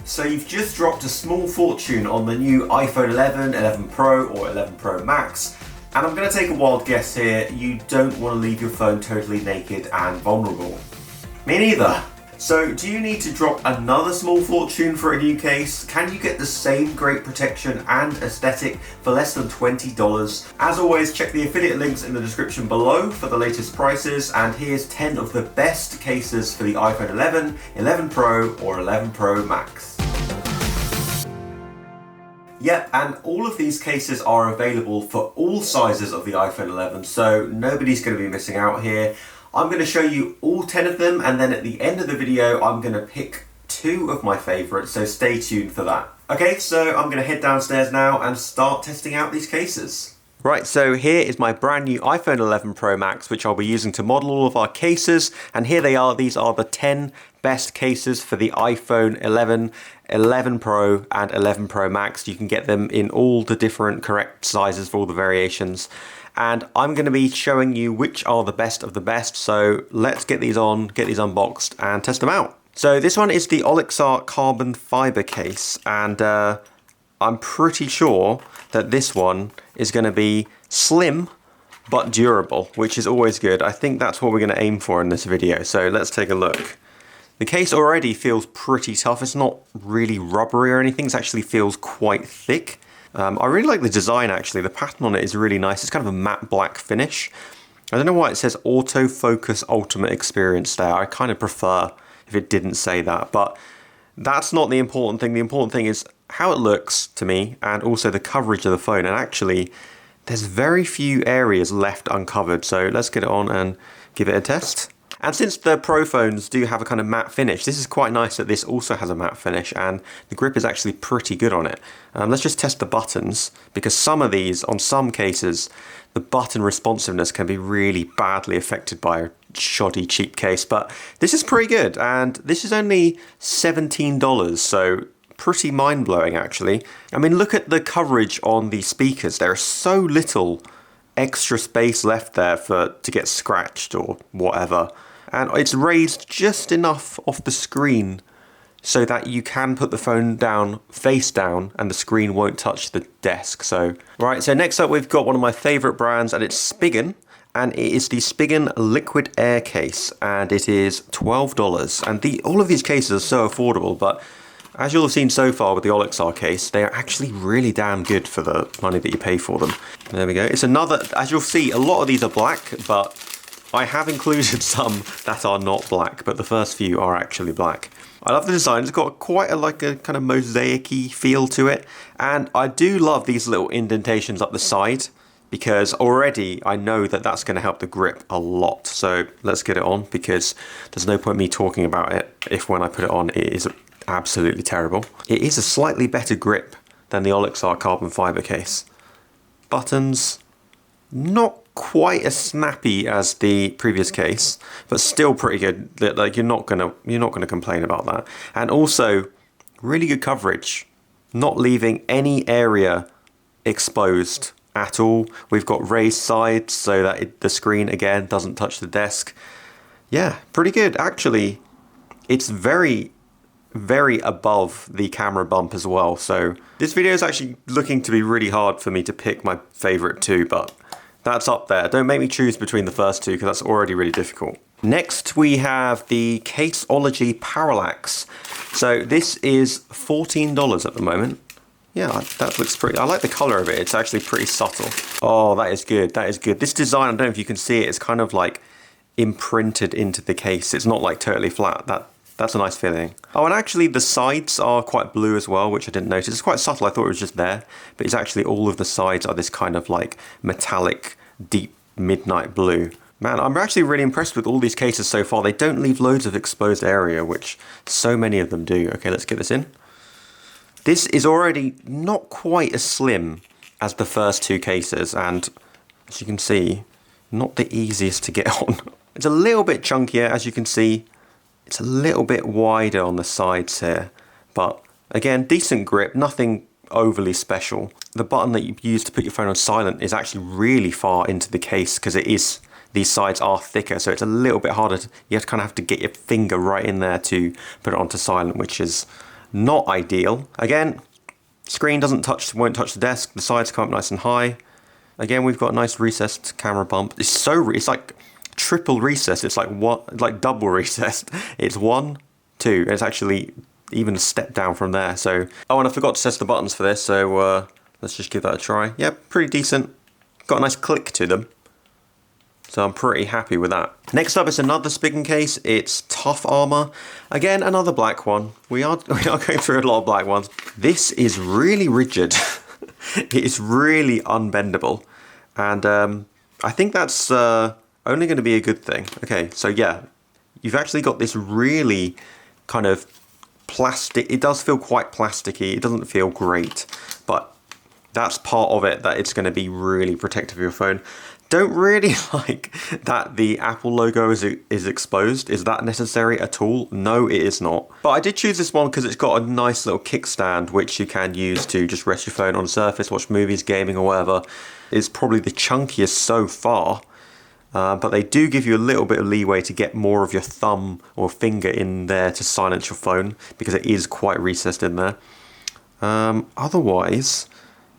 So you've just dropped a small fortune on the new iPhone 11, 11 Pro or 11 Pro Max, and I'm going to take a wild guess here, you don't want to leave your phone totally naked and vulnerable. Me neither. So do you need to drop another small fortune for a new case? Can you get the same great protection and aesthetic for less than $20? As always, check the affiliate links in the description below for the latest prices, and here's 10 of the best cases for the iPhone 11, 11 Pro or 11 Pro Max. Yep, and all of these cases are available for all sizes of the iPhone 11, so nobody's going to be missing out here. I'm going to show you all 10 of them, and then at the end of the video I'm going to pick 2 of my favourites, so stay tuned for that. Okay, so I'm going to head downstairs now and start testing out these cases. Right, so here is my brand new iPhone 11 Pro Max, which I'll be using to model all of our cases, and here they are. These are the 10 best cases for the iPhone 11, 11 Pro and 11 Pro Max. You can get them in all the different correct sizes for all the variations. And I'm going to be showing you which are the best of the best. So let's get these on, get these unboxed and test them out. So this one is the Olixar Carbon Fibre case, and I'm pretty sure that this one is going to be slim but durable, which is always good. I think that's what we're going to aim for in this video. So let's take a look. The case already feels pretty tough. It's not really rubbery or anything. It actually feels quite thick. I really like the design actually. The pattern on it is really nice. It's kind of a matte black finish. I don't know why it says Autofocus Ultimate Experience there. I kind of prefer if it didn't say that, but that's not the important thing. The important thing is how it looks to me and also the coverage of the phone. And actually, there's very few areas left uncovered. So let's get it on and give it a test. And since the Pro phones do have a kind of matte finish, this is quite nice that this also has a matte finish, and the grip is actually pretty good on it. Let's just test the buttons, because some of these, on some cases, the button responsiveness can be really badly affected by a shoddy cheap case, but this is pretty good, and this is only $17, so pretty mind-blowing actually. I mean, look at the coverage on the speakers. There is so little extra space left there to get scratched or whatever. And it's raised just enough off the screen so that you can put the phone down, face down, and the screen won't touch the desk. So, right, so next up we've got one of my favorite brands, and it's Spigen, and it is the Spigen Liquid Air case, and it is $12. And all of these cases are so affordable, but as you'll have seen so far with the Olixar case, they are actually really damn good for the money that you pay for them. There we go. It's another, as you'll see, a lot of these are black, but I have included some that are not black, but the first few are actually black. I love the design. It's got quite a kind of mosaic-y feel to it, and I do love these little indentations up the side, because already I know that that's going to help the grip a lot. So let's get it on, because there's no point me talking about it if when I put it on it is absolutely terrible. It is a slightly better grip than the Olixar Carbon Fibre case. Buttons, not quite as snappy as the previous case, but still pretty good. Like you're not gonna complain about that. And also, really good coverage, not leaving any area exposed at all. We've got raised sides so that the screen again doesn't touch the desk. Yeah, pretty good actually. It's very above the camera bump as well. So this video is actually looking to be really hard for me to pick my favorite 2, but that's up there. Don't make me choose between the first 2 because that's already really difficult. Next we have the Caseology Parallax. So this is $14 at the moment. Yeah, that looks pretty, I like the color of it. It's actually pretty subtle. Oh, that is good. That is good. This design, I don't know if you can see it, it's kind of like imprinted into the case. It's not like totally flat. That's a nice feeling. Oh, and actually the sides are quite blue as well, which I didn't notice. It's quite subtle, I thought it was just there, but it's actually all of the sides are this kind of like metallic, deep midnight blue. Man, I'm actually really impressed with all these cases so far. They don't leave loads of exposed area, which so many of them do. Okay, let's get this in. This is already not quite as slim as the first 2 cases, and as you can see, not the easiest to get on. It's a little bit chunkier, as you can see. It's a little bit wider on the sides here, but again, decent grip, nothing overly special. The button that you use to put your phone on silent is actually really far into the case because these sides are thicker, so it's a little bit harder. You kind of have to get your finger right in there to put it onto silent, which is not ideal. Again, screen won't touch the desk, the sides come up nice and high. Again, we've got a nice recessed camera bump. It's like triple recessed. It's like double recessed. It's 1, 2, and it's actually even a step down from there. So, oh, and I forgot to test the buttons for this, so let's just give that a try. Yep, pretty decent. Got a nice click to them. So I'm pretty happy with that. Next up is another Spigen case. It's Tough Armor. Again, another black one. We are going through a lot of black ones. This is really rigid. It is really unbendable. And I think that's only going to be a good thing. Okay, so yeah, you've actually got this really kind of plastic. It does feel quite plasticky. It doesn't feel great, but that's part of it, that it's going to be really protective of your phone. Don't really like that the Apple logo is exposed. Is that necessary at all? No, it is not. But I did choose this one because it's got a nice little kickstand which you can use to just rest your phone on a surface, watch movies, gaming or whatever. It's probably the chunkiest so far. But they do give you a little bit of leeway to get more of your thumb or finger in there to silence your phone, because it is quite recessed in there. Otherwise,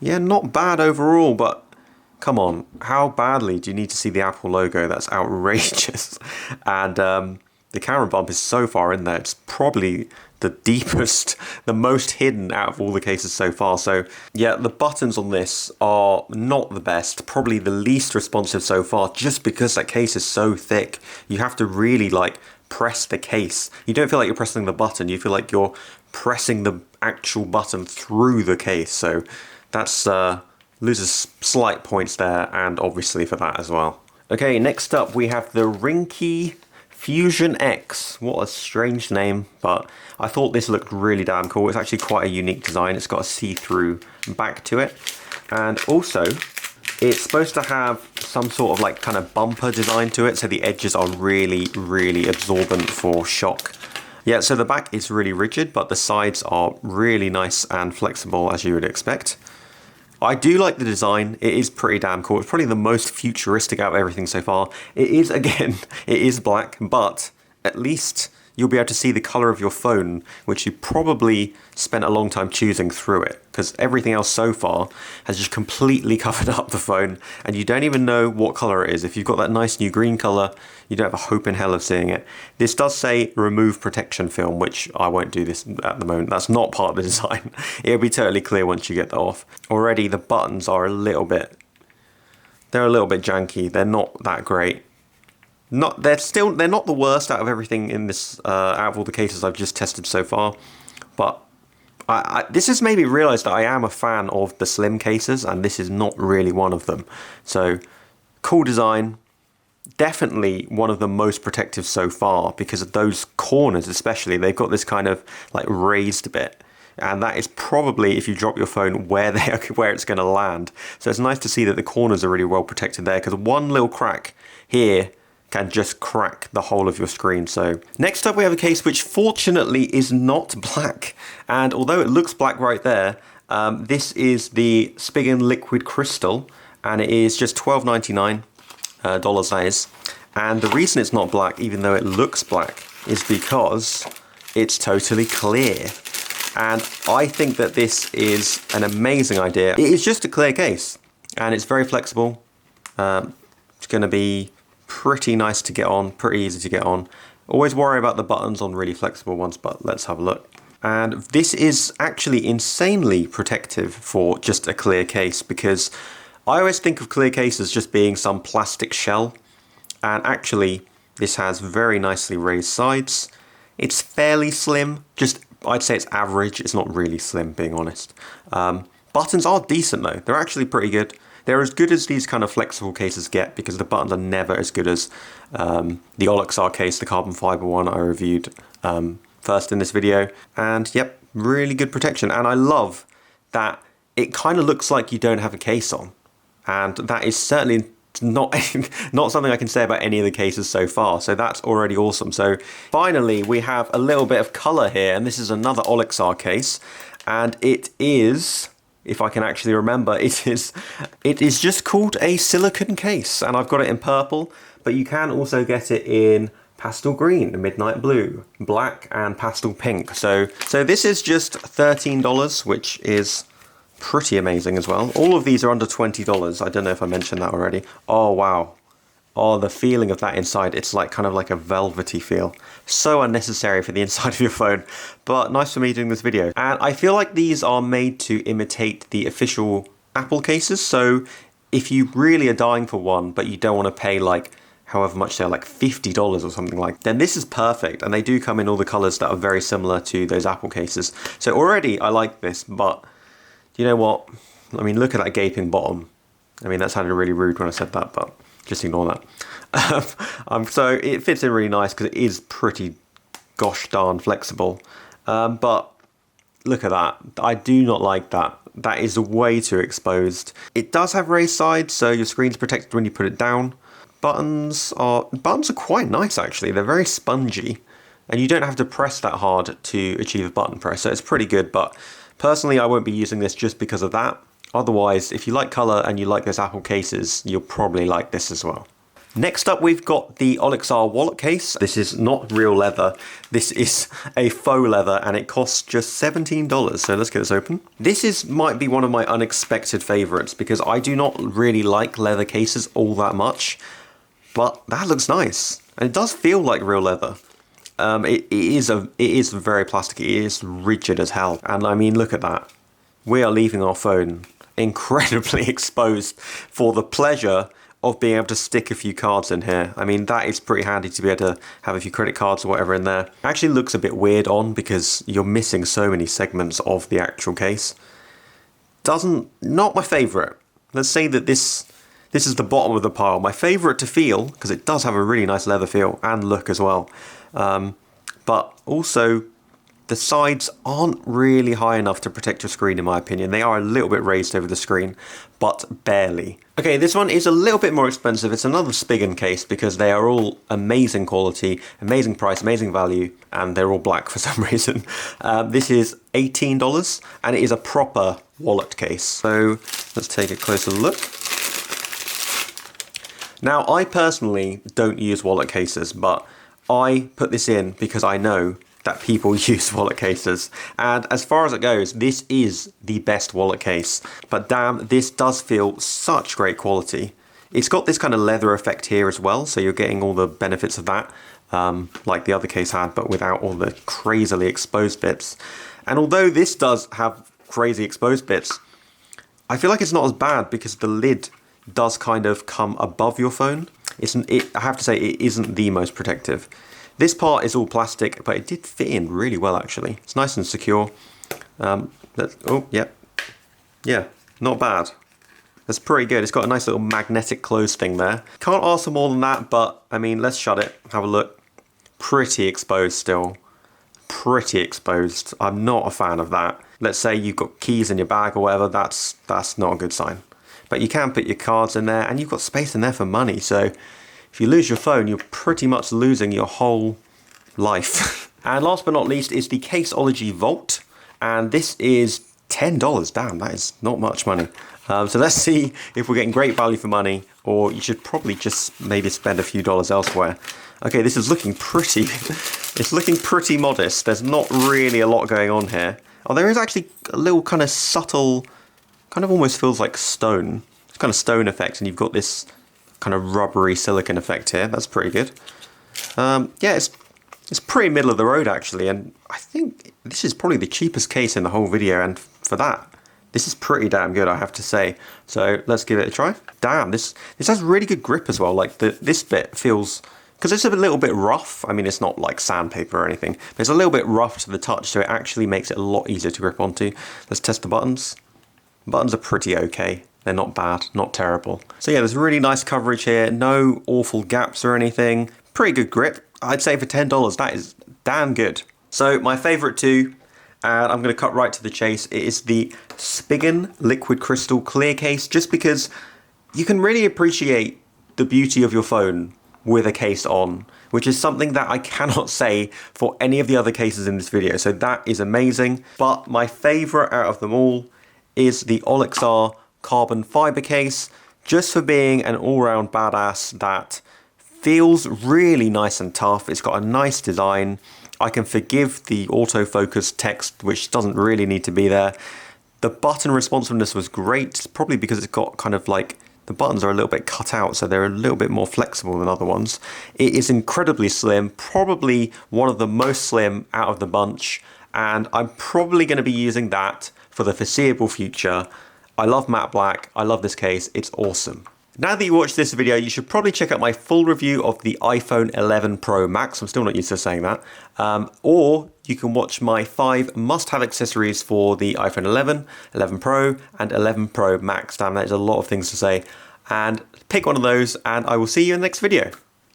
yeah, not bad overall, but come on, how badly do you need to see the Apple logo? That's outrageous. And the camera bump is so far in there, it's probably the deepest, the most hidden out of all the cases so far. So yeah, the buttons on this are not the best, probably the least responsive so far, just because that case is so thick. You have to really like press the case. You don't feel like you're pressing the button, you feel like you're pressing the actual button through the case. So that's loses slight points there, and obviously for that as well. Okay, next up we have the Ringkey Fusion X. What a strange name, but I thought this looked really damn cool. It's actually quite a unique design. It's got a see-through back to it, and also it's supposed to have some sort of like kind of bumper design to it, so the edges are really, really absorbent for shock. Yeah, so the back is really rigid, but the sides are really nice and flexible, as you would expect. I do like the design. It is pretty damn cool. It's probably the most futuristic out of everything so far. It is, again, it is black, but at least you'll be able to see the color of your phone, which you probably spent a long time choosing through it, because everything else so far has just completely covered up the phone, and you don't even know what color it is. If you've got that nice new green color, you don't have a hope in hell of seeing it. This does say remove protection film, which I won't do this at the moment. That's not part of the design. It'll be totally clear once you get that off. Already the buttons are a little bit janky. They're not that great. They're not the worst out of everything in this, out of all the cases I've just tested so far, but this has made me realise that I am a fan of the slim cases, and this is not really one of them. So, cool design, definitely one of the most protective so far, because of those corners especially. They've got this kind of like raised bit, and that is probably, if you drop your phone, where it's going to land. So it's nice to see that the corners are really well protected there, because one little crack here can just crack the whole of your screen. So next up we have a case which fortunately is not black, and although it looks black right there, this is the Spigen Liquid Crystal, and it is just $12.99 dollars that is. And the reason it's not black, even though it looks black, is because it's totally clear. And I think that this is an amazing idea. It is just a clear case, and it's very flexible. It's going to be pretty nice to get on, pretty easy to get on. Always worry about the buttons on really flexible ones, but let's have a look. And this is actually insanely protective for just a clear case, because I always think of clear cases just being some plastic shell, and actually this has very nicely raised sides. It's fairly slim, I'd say it's average, it's not really slim, being honest. Buttons are decent though, they're actually pretty good. They're as good as these kind of flexible cases get, because the buttons are never as good as the Olixar case, the carbon fibre one I reviewed first in this video. And yep, really good protection. And I love that it kind of looks like you don't have a case on. And that is certainly not something I can say about any of the cases so far. So that's already awesome. So finally, we have a little bit of color here. And this is another Olixar case. And it is, if I can actually remember, it is just called a silicone case, and I've got it in purple, but you can also get it in pastel green, midnight blue, black, and pastel pink. So this is just $13, which is pretty amazing as well. All of these are under $20. I don't know if I mentioned that already. Oh, wow. Oh, the feeling of that inside, it's like kind of like a velvety feel. So unnecessary for the inside of your phone, but nice for me doing this video. And I feel like these are made to imitate the official Apple cases. So if you really are dying for one, but you don't want to pay like however much they're, like $50 or something like, then this is perfect. And they do come in all the colors that are very similar to those Apple cases. So already I like this, but you know what? I mean, look at that gaping bottom. I mean, that sounded really rude when I said that, but just ignore that. So it fits in really nice because it is pretty gosh darn flexible. But look at that. I do not like that. That is way too exposed. It does have raised sides, so your screen's protected when you put it down. Buttons are quite nice actually. They're very spongy, and you don't have to press that hard to achieve a button press. So it's pretty good. But personally, I won't be using this just because of that. Otherwise, if you like color and you like those Apple cases, you'll probably like this as well. Next up, we've got the Olixar wallet case. This is not real leather. This is a faux leather, and it costs just $17. So let's get this open. This might be one of my unexpected favorites because I do not really like leather cases all that much, but that looks nice. And it does feel like real leather. It is very plasticky. It is rigid as hell. And I mean, look at that. We are leaving our phone incredibly exposed for the pleasure of being able to stick a few cards in here. I mean, that is pretty handy to be able to have a few credit cards or whatever in there. It actually looks a bit weird on because you're missing so many segments of the actual case. Not my favorite. Let's say that this is the bottom of the pile. My favorite to feel, because it does have a really nice leather feel and look as well. But also, the sides aren't really high enough to protect your screen, in my opinion. They are a little bit raised over the screen, but barely. Okay, this one is a little bit more expensive. It's another Spigen case because they are all amazing quality, amazing price, amazing value, and they're all black for some reason. This is $18, and it is a proper wallet case. So let's take a closer look. Now, I personally don't use wallet cases, but I put this in because I know that people use wallet cases, and as far as it goes, this is the best wallet case. But damn, this does feel such great quality. It's got this kind of leather effect here as well, so you're getting all the benefits of that, like the other case had, but without all the crazily exposed bits. And although this does have crazy exposed bits, I feel like it's not as bad because the lid does kind of come above your phone. I have to say, it isn't the most protective. This part is all plastic, but it did fit in really well, actually. It's nice and secure. Yeah, not bad. That's pretty good. It's got a nice little magnetic close thing there. Can't ask for more than that, but, I mean, let's shut it. Have a look. Pretty exposed still. Pretty exposed. I'm not a fan of that. Let's say you've got keys in your bag or whatever. That's not a good sign. But you can put your cards in there, and you've got space in there for money, so if you lose your phone, you're pretty much losing your whole life. And last but not least is the Caseology Vault. And this is $10. Damn, that is not much money. So let's see if we're getting great value for money, or you should probably just maybe spend a few dollars elsewhere. Okay, this is looking pretty, it's looking pretty modest. There's not really a lot going on here. Oh, there is actually a little kind of subtle, kind of almost feels like stone. It's kind of stone effect, and you've got this kind of rubbery silicone effect here. That's pretty good. Yeah, it's pretty middle of the road actually, and I think this is probably the cheapest case in the whole video, and for that, this is pretty damn good, I have to say. So let's give it a try. Damn, this has really good grip as well. Like this bit feels, because it's a little bit rough. I mean, it's not like sandpaper or anything, but it's a little bit rough to the touch, so it actually makes it a lot easier to grip onto. Let's test the buttons. Buttons are pretty okay. They're not bad, not terrible. So yeah, there's really nice coverage here. No awful gaps or anything. Pretty good grip. I'd say for $10, that is damn good. So my favorite two, and I'm going to cut right to the chase, it is the Spigen Liquid Crystal Clear case, just because you can really appreciate the beauty of your phone with a case on, which is something that I cannot say for any of the other cases in this video. So that is amazing. But my favorite out of them all is the Olixar Carbon Fibre case, just for being an all-round badass that feels really nice and tough. It's got a nice design. I can forgive the autofocus text, which doesn't really need to be there. The button responsiveness was great, probably because it's got kind of like, the buttons are a little bit cut out, so they're a little bit more flexible than other ones. It is incredibly slim, probably one of the most slim out of the bunch, and I'm probably going to be using that for the foreseeable future. I love matte black, I love this case, it's awesome. Now that you watched this video, you should probably check out my full review of the iPhone 11 Pro Max. I'm still not used to saying that. Or you can watch my 5 must-have accessories for the iPhone 11, 11 Pro, and 11 Pro Max. Damn, that is a lot of things to say. And pick one of those, and I will see you in the next video.